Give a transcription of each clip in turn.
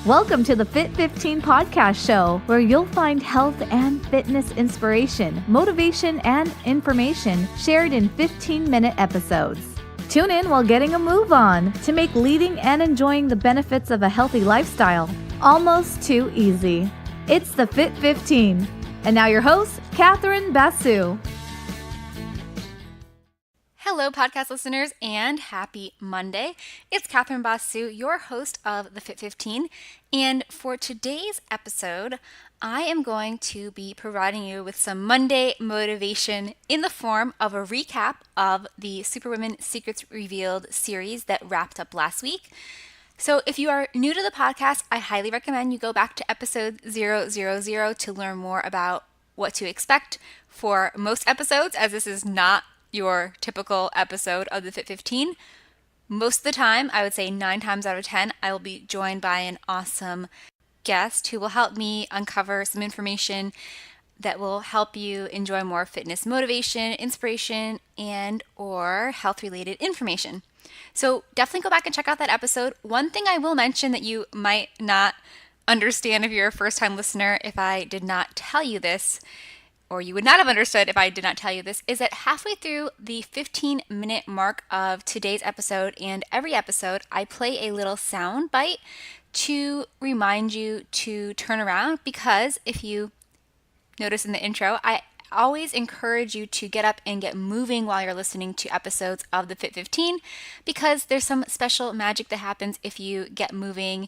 Welcome to the Fit 15 podcast show, where you'll find health and fitness inspiration, motivation, and information shared in 15-minute episodes. Tune in while getting a move on to make leading and enjoying the benefits of a healthy lifestyle almost too easy. It's the Fit 15. And now your host, Catherine Basu. Hello, podcast listeners, and happy Monday. It's Catherine Basu, your host of the Fit 15. And for today's episode, I am going to be providing you with some Monday motivation in the form of a recap of the Superwomen Secrets Revealed series that wrapped up last week. So if you are new to the podcast, I highly recommend you go back to episode 000 to learn more about what to expect for most episodes, as this is not your typical episode of the Fit 15. Most of the time, I would say 9 times out of 10, I will be joined by an awesome guest who will help me uncover some information that will help you enjoy more fitness motivation, inspiration, and or health-related information. So definitely go back and check out that episode. One thing I will mention that you might not understand if you're a first-time listener if I did not tell you this, or you would not have understood if I did not tell you this, is that halfway through the 15-minute mark of today's episode and every episode, I play a little sound bite to remind you to turn around, because if you notice in the intro, I always encourage you to get up and get moving while you're listening to episodes of the Fit 15, because there's some special magic that happens if you get moving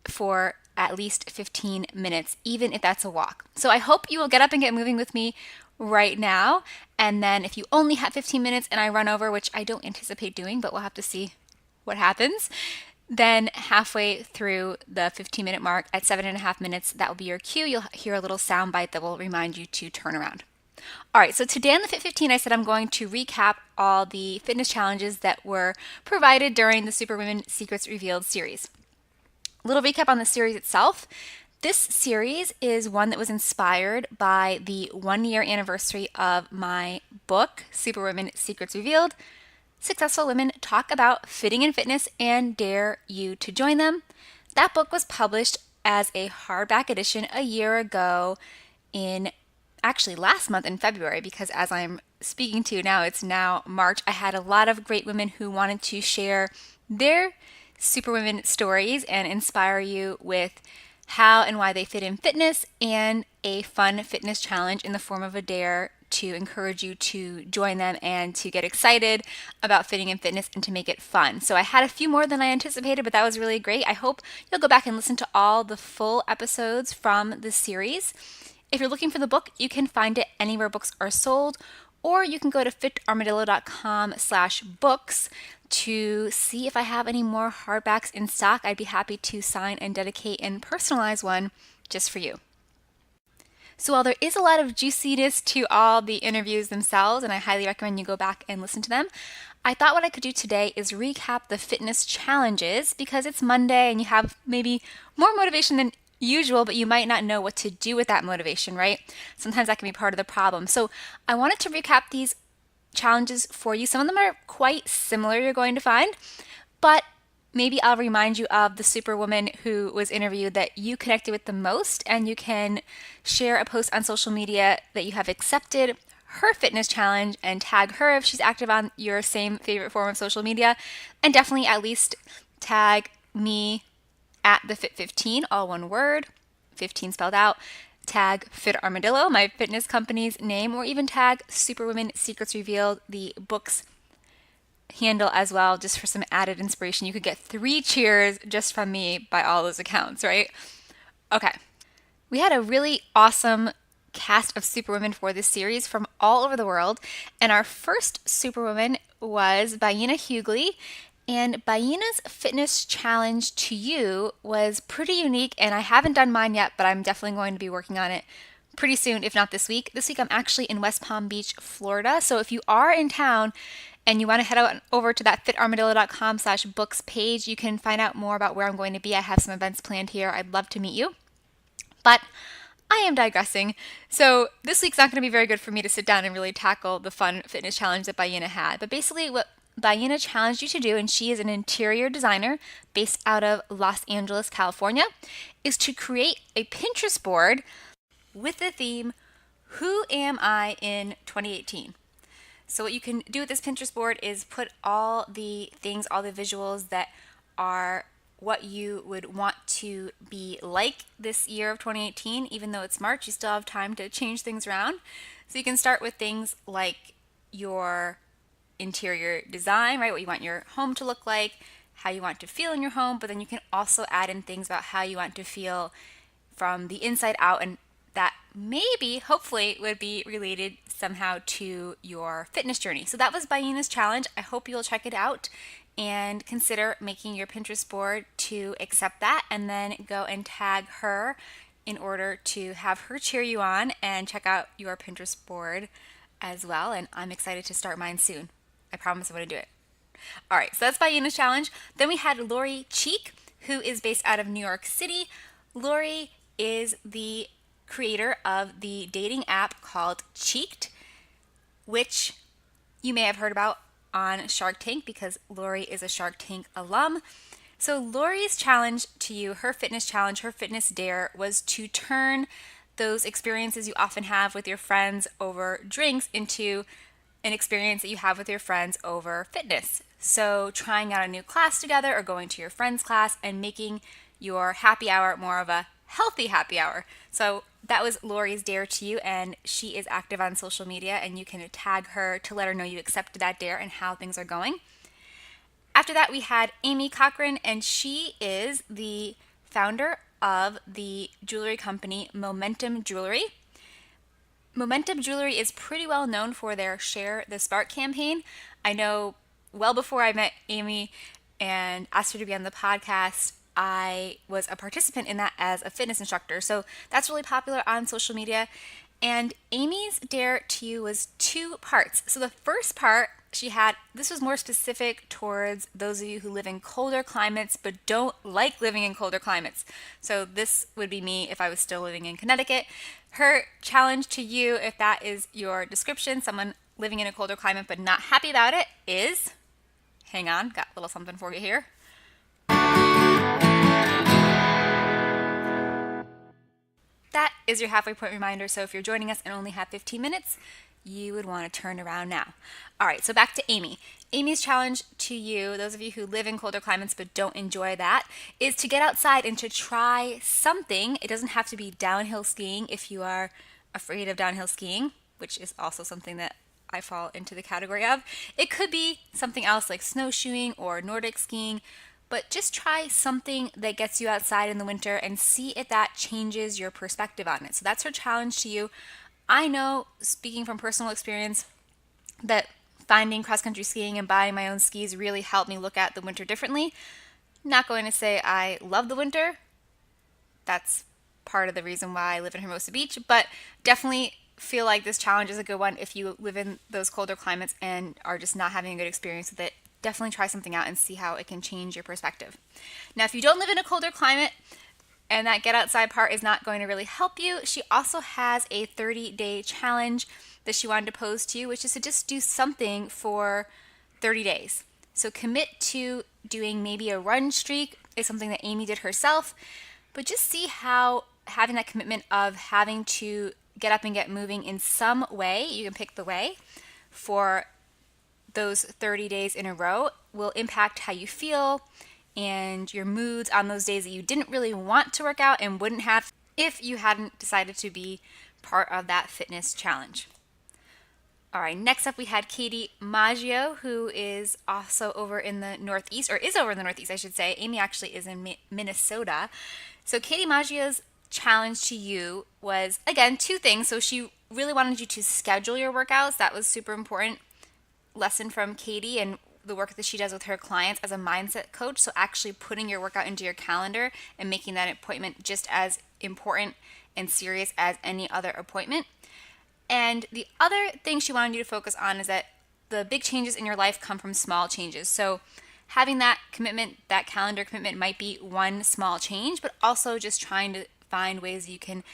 for at least 15 minutes, even if that's a walk. So I hope you will get up and get moving with me right now. And then if you only have 15 minutes and I run over, which I don't anticipate doing, but we'll have to see what happens, then halfway through the 15-minute mark at 7.5 minutes, that will be your cue. You'll hear a little sound bite that will remind you to turn around. All right, so today on the Fit 15, I said I'm going to recap all the fitness challenges that were provided during the Superwomen Secrets Revealed series. Little recap on the series itself. This series is one that was inspired by the 1-year anniversary of my book, Superwomen Secrets Revealed. Successful women talk about fitting and fitness and dare you to join them. That book was published as a hardback edition a year ago actually last month in February, because as I'm speaking to you now, it's now March. I had a lot of great women who wanted to share their Superwomen stories and inspire you with how and why they fit in fitness, and a fun fitness challenge in the form of a dare to encourage you to join them and to get excited about fitting in fitness and to make it fun. So I had a few more than I anticipated, but that was really great. I hope you'll go back and listen to all the full episodes from the series. If you're looking for the book, you can find it anywhere books are sold, or you can go to fitarmadillo.com/books to see if I have any more hardbacks in stock. I'd be happy to sign and dedicate and personalize one just for you. So while there is a lot of juiciness to all the interviews themselves, and I highly recommend you go back and listen to them, I thought what I could do today is recap the fitness challenges, because it's Monday and you have maybe more motivation than usual, but you might not know what to do with that motivation, right? Sometimes that can be part of the problem. So I wanted to recap these challenges for you. Some of them are quite similar, you're going to find, but maybe I'll remind you of the superwoman who was interviewed that you connected with the most, and you can share a post on social media that you have accepted her fitness challenge and tag her if she's active on your same favorite form of social media, and definitely at least tag me at the Fit 15, all one word, 15 spelled out. Tag Fit Armadillo, my fitness company's name, or even tag Superwomen Secrets Revealed, the book's handle as well, just for some added inspiration. You could get 3 cheers just from me by all those accounts, right? Okay. We had a really awesome cast of superwomen for this series from all over the world, and our first superwoman was Baina Hughley. And Baina's fitness challenge to you was pretty unique, and I haven't done mine yet, but I'm definitely going to be working on it pretty soon, if not this week. This week I'm actually in West Palm Beach, Florida. So if you are in town and you want to head over to that fitarmadillo.com/books page, you can find out more about where I'm going to be. I have some events planned here. I'd love to meet you. But I am digressing. So this week's not going to be very good for me to sit down and really tackle the fun fitness challenge that Baina had. But basically what Baina challenged you to do, and she is an interior designer based out of Los Angeles, California, is to create a Pinterest board with the theme, Who Am I in 2018? So what you can do with this Pinterest board is put all the things, all the visuals that are what you would want to be like this year of 2018. Even though it's March, you still have time to change things around. So you can start with things like your interior design, right? What you want your home to look like, how you want to feel in your home, but then you can also add in things about how you want to feel from the inside out, and that maybe, hopefully, would be related somehow to your fitness journey. So that was Baina's challenge. I hope you'll check it out and consider making your Pinterest board to accept that, and then go and tag her in order to have her cheer you on and check out your Pinterest board as well. And I'm excited to start mine soon. I promise I'm going to do it. All right, so that's Baina's challenge. Then we had Lori Cheek, who is based out of New York City. Lori is the creator of the dating app called Cheeked, which you may have heard about on Shark Tank because Lori is a Shark Tank alum. So Lori's challenge to you, her fitness challenge, her fitness dare, was to turn those experiences you often have with your friends over drinks into an experience that you have with your friends over fitness. So trying out a new class together or going to your friend's class and making your happy hour more of a healthy happy hour. So that was Lori's dare to you, and she is active on social media, and you can tag her to let her know you accepted that dare and how things are going. After that, we had Amy Cochran, and she is the founder of the jewelry company Momentum Jewelry. Momentum Jewelry is pretty well known for their Share the Spark campaign. I know well before I met Amy and asked her to be on the podcast, I was a participant in that as a fitness instructor. So that's really popular on social media. And Amy's dare to you was 2 parts. So the first part this was more specific towards those of you who live in colder climates but don't like living in colder climates. So this would be me if I was still living in Connecticut. Her challenge to you, if that is your description, someone living in a colder climate but not happy about it, is, hang on, got a little something for you here. That is your halfway point reminder. So if you're joining us and only have 15 minutes, you would want to turn around now. All right, so back to Amy. Amy's challenge to you, those of you who live in colder climates but don't enjoy that, is to get outside and to try something. It doesn't have to be downhill skiing if you are afraid of downhill skiing, which is also something that I fall into the category of. It could be something else like snowshoeing or Nordic skiing, but just try something that gets you outside in the winter and see if that changes your perspective on it. So that's her challenge to you. I know, speaking from personal experience, that finding cross-country skiing and buying my own skis really helped me look at the winter differently. Not going to say I love the winter. That's part of the reason why I live in Hermosa Beach, but definitely feel like this challenge is a good one if you live in those colder climates and are just not having a good experience with it. Definitely try something out and see how it can change your perspective. Now, if you don't live in a colder climate and that get outside part is not going to really help you, she also has a 30-day challenge that she wanted to pose to you, which is to just do something for 30 days. So commit to doing maybe a run streak is something that Amy did herself, but just see how having that commitment of having to get up and get moving in some way, you can pick the way, for those 30 days in a row will impact how you feel and your moods on those days that you didn't really want to work out and wouldn't have if you hadn't decided to be part of that fitness challenge. All right, next up we had Katie Maggio, who is also over in the Northeast, or is over in the Northeast, I should say. Amy actually is in Minnesota. So Katie Maggio's challenge to you was, again, 2 things. So she really wanted you to schedule your workouts. That was super important. Lesson from Katie and the work that she does with her clients as a mindset coach. So actually putting your workout into your calendar and making that appointment just as important and serious as any other appointment. And the other thing she wanted you to focus on is that the big changes in your life come from small changes. So having that commitment, that calendar commitment might be one small change, but also just trying to find ways you can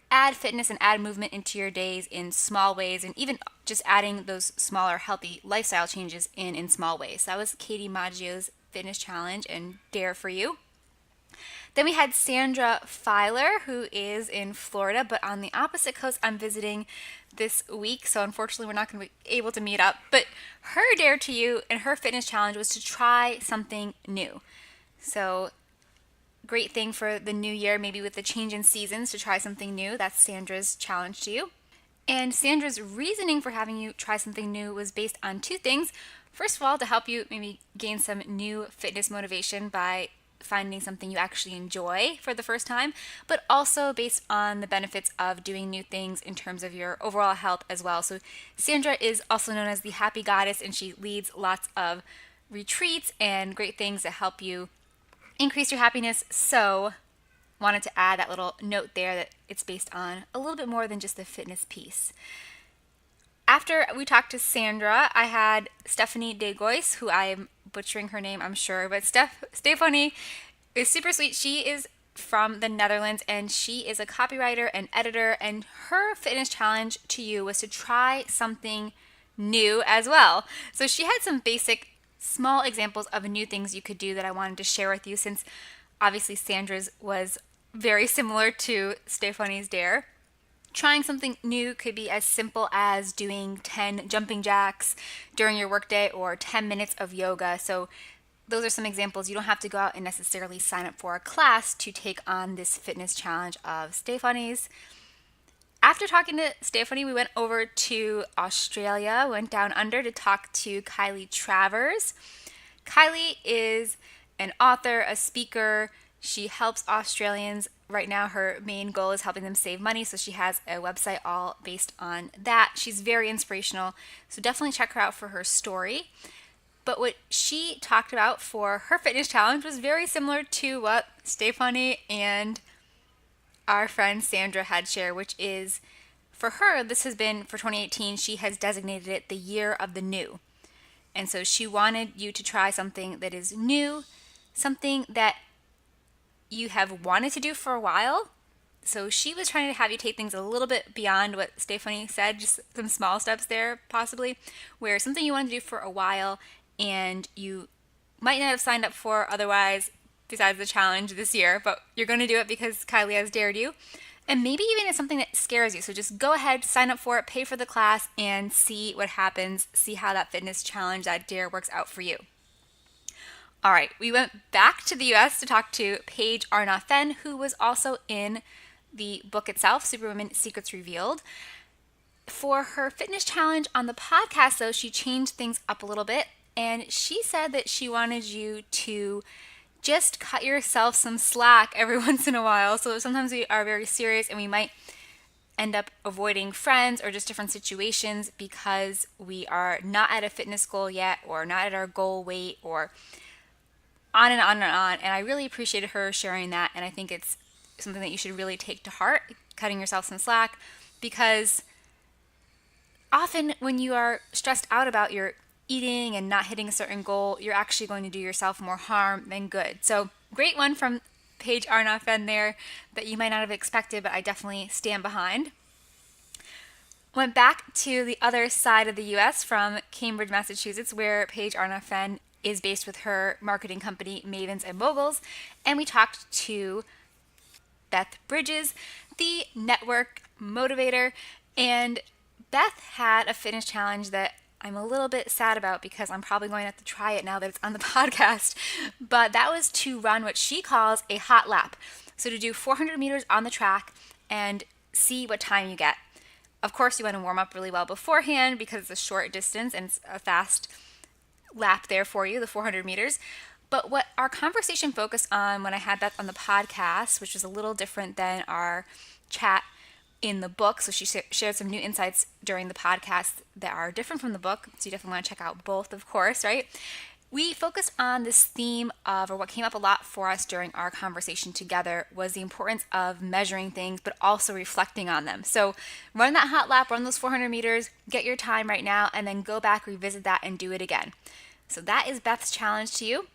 add fitness and add movement into your days in small ways, and even just adding those smaller healthy lifestyle changes in small ways. That was Katie Maggio's fitness challenge and dare for you. Then we had Sandra Filer, who is in Florida, but on the opposite coast. I'm visiting this week, so unfortunately we're not going to be able to meet up. But her dare to you and her fitness challenge was to try something new. So great thing for the new year, maybe with the change in seasons, to try something new. That's Sandra's challenge to you. And Sandra's reasoning for having you try something new was based on two things. First of all, to help you maybe gain some new fitness motivation by finding something you actually enjoy for the first time, but also based on the benefits of doing new things in terms of your overall health as well. So Sandra is also known as the Happy Goddess, and she leads lots of retreats and great things that help you increase your happiness. So wanted to add that little note there that it's based on a little bit more than just the fitness piece. After we talked to Sandra, I had Stephanie De Gois, who I am butchering her name, I'm sure, but Stephanie is super sweet. She is from the Netherlands, and she is a copywriter and editor, and her fitness challenge to you was to try something new as well. So she had some basic small examples of new things you could do that I wanted to share with you, since obviously Sandra's was very similar to Stephanie's dare. Trying something new could be as simple as doing 10 jumping jacks during your workday or 10 minutes of yoga. So those are some examples. You don't have to go out and necessarily sign up for a class to take on this fitness challenge of Stephanie's. After talking to Stephanie, we went over to Australia, went down under to talk to Kylie Travers. Kylie is an author, a speaker. She helps Australians. Right now, her main goal is helping them save money, so she has a website all based on that. She's very inspirational, so definitely check her out for her story. But what she talked about for her fitness challenge was very similar to what Stephanie and our friend Sandra had shared, which is, for her, this has been, for 2018, she has designated it the year of the new. And so she wanted you to try something that is new, something that you have wanted to do for a while. So she was trying to have you take things a little bit beyond what Stephanie said, just some small steps there possibly, where something you wanted to do for a while and you might not have signed up for otherwise, besides the challenge this year, but you're going to do it because Kylie has dared you. And maybe even it's something that scares you. So just go ahead, sign up for it, pay for the class, and see what happens. See how that fitness challenge, that dare works out for you. All right, we went back to the US to talk to Paige Arnaud-Fenn, who was also in the book itself, Superwomen Secrets Revealed. For her fitness challenge on the podcast, though, she changed things up a little bit, and she said that she wanted you to just cut yourself some slack every once in a while. So sometimes we are very serious and we might end up avoiding friends or just different situations because we are not at a fitness goal yet, or not at our goal weight, or on and on and on. And I really appreciated her sharing that. And I think it's something that you should really take to heart, cutting yourself some slack, because often when you are stressed out about your eating and not hitting a certain goal, you're actually going to do yourself more harm than good. So great one from Paige Arnaud-Fenn there that you might not have expected, but I definitely stand behind. Went back to the other side of the US from Cambridge, Massachusetts, where Paige Arnaud-Fenn is based with her marketing company, Mavens and Moguls. And we talked to Beth Bridges, the network motivator. And Beth had a fitness challenge that I'm a little bit sad about because I'm probably going to have to try it now that it's on the podcast. But that was to run what she calls a hot lap. So to do 400 meters on the track and see what time you get. Of course, you want to warm up really well beforehand because it's a short distance and it's a fast lap there for you, the 400 meters. But what our conversation focused on when I had that on the podcast, which was a little different than our chat in the book, so she shared some new insights during the podcast that are different from the book, so you definitely want to check out both, of course, right? We focused on this theme of, or what came up a lot for us during our conversation together, was the importance of measuring things, but also reflecting on them. So run that hot lap, run those 400 meters, get your time right now, and then go back, revisit that, and do it again. So that is Beth's challenge to you.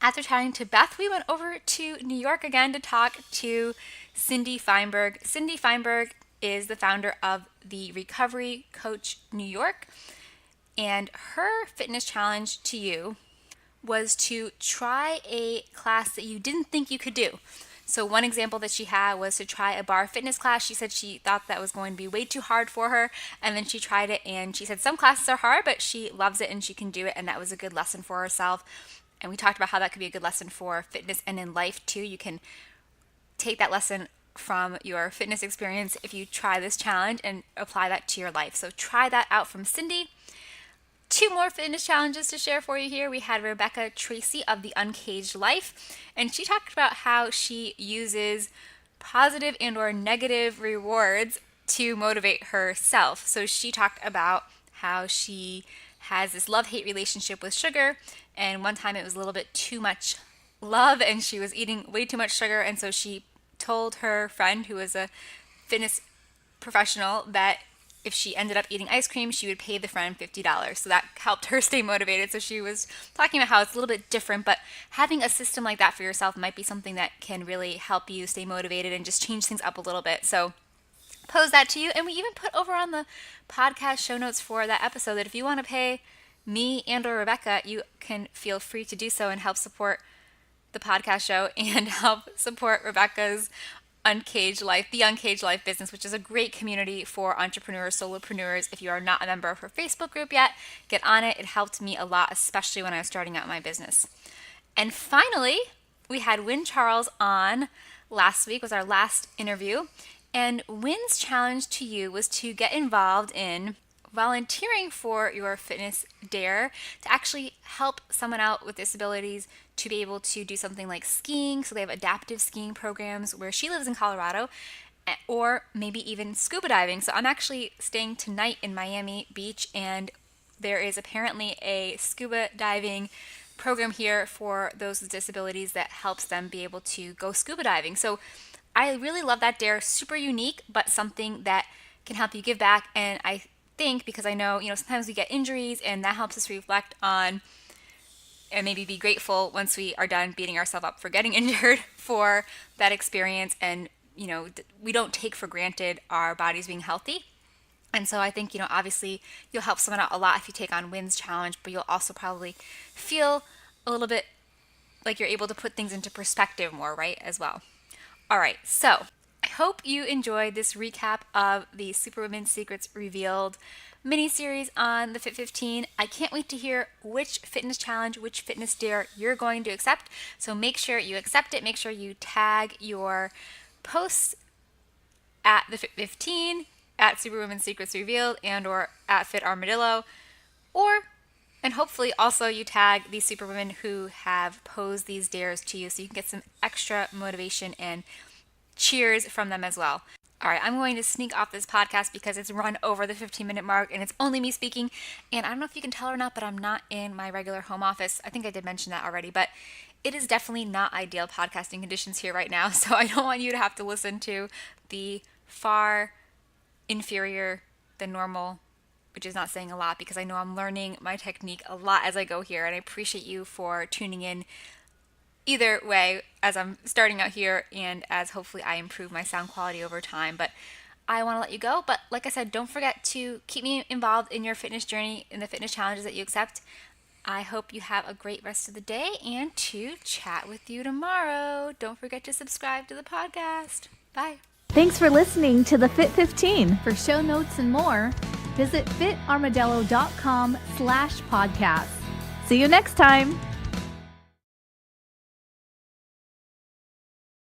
After chatting to Beth, we went over to New York again to talk to Cindy Feinberg. Cindy Feinberg is the founder of the Recovery Coach New York, and her fitness challenge to you was to try a class that you didn't think you could do. So one example that she had was to try a bar fitness class. She said she thought that was going to be way too hard for her, and then she tried it, and she said some classes are hard, but she loves it and she can do it, and that was a good lesson for herself. And we talked about how that could be a good lesson for fitness and in life too. You can take that lesson from your fitness experience if you try this challenge and apply that to your life. So try that out from Cindy. 2 more fitness challenges to share for you here. We had Rebecca Tracy of The Uncaged Life, and she talked about how she uses positive and or negative rewards to motivate herself. So she talked about how she has this love-hate relationship with sugar, and one time it was a little bit too much love and she was eating way too much sugar, and so she told her friend, who was a fitness professional, that if she ended up eating ice cream, she would pay the friend $50. So that helped her stay motivated. So she was talking about how it's a little bit different, but having a system like that for yourself might be something that can really help you stay motivated and just change things up a little bit. So pose that to you. And we even put over on the podcast show notes for that episode that if you want to pay me and or Rebecca, you can feel free to do so and help support the podcast show and help support Rebecca's Uncaged Life, the Uncaged Life business, which is a great community for entrepreneurs, solopreneurs. If you are not a member of her Facebook group yet, get on it. It helped me a lot, especially when I was starting out my business. And finally, we had Wynn Charles on last week, was our last interview. And Wynn's challenge to you was to get involved in volunteering for your fitness dare to actually help someone out with disabilities to be able to do something like skiing. So they have adaptive skiing programs where she lives in Colorado, or maybe even scuba diving. So I'm actually staying tonight in Miami Beach, and there is apparently a scuba diving program here for those with disabilities that helps them be able to go scuba diving. So I really love that dare. Super unique, but something that can help you give back. And I think, because I know, sometimes we get injuries, and that helps us reflect on and maybe be grateful once we are done beating ourselves up for getting injured for that experience. And, we don't take for granted our bodies being healthy. And so I think, obviously you'll help someone out a lot if you take on Wynn's challenge, but you'll also probably feel a little bit like you're able to put things into perspective more, right, as well. All right, so I hope you enjoyed this recap of the Superwomen Secrets Revealed mini-series on the Fit 15. I can't wait to hear which fitness challenge, which fitness dare you're going to accept. So make sure you accept it. Make sure you tag your posts at the Fit 15, at Superwomen Secrets Revealed, and or at Fit Armadillo, and hopefully also you tag these superwomen who have posed these dares to you so you can get some extra motivation and cheers from them as well. All right, I'm going to sneak off this podcast because it's run over the 15-minute mark and it's only me speaking. And I don't know if you can tell or not, but I'm not in my regular home office. I think I did mention that already, but it is definitely not ideal podcasting conditions here right now. So I don't want you to have to listen to the far inferior than normal, which is not saying a lot because I know I'm learning my technique a lot as I go here. And I appreciate you for tuning in either way, as I'm starting out here and as hopefully I improve my sound quality over time. But I want to let you go. But like I said, don't forget to keep me involved in your fitness journey, in the fitness challenges that you accept. I hope you have a great rest of the day and to chat with you tomorrow. Don't forget to subscribe to the podcast. Bye. Thanks for listening to the Fit 15. For show notes and more, visit fitarmadillo.com/podcast. See you next time.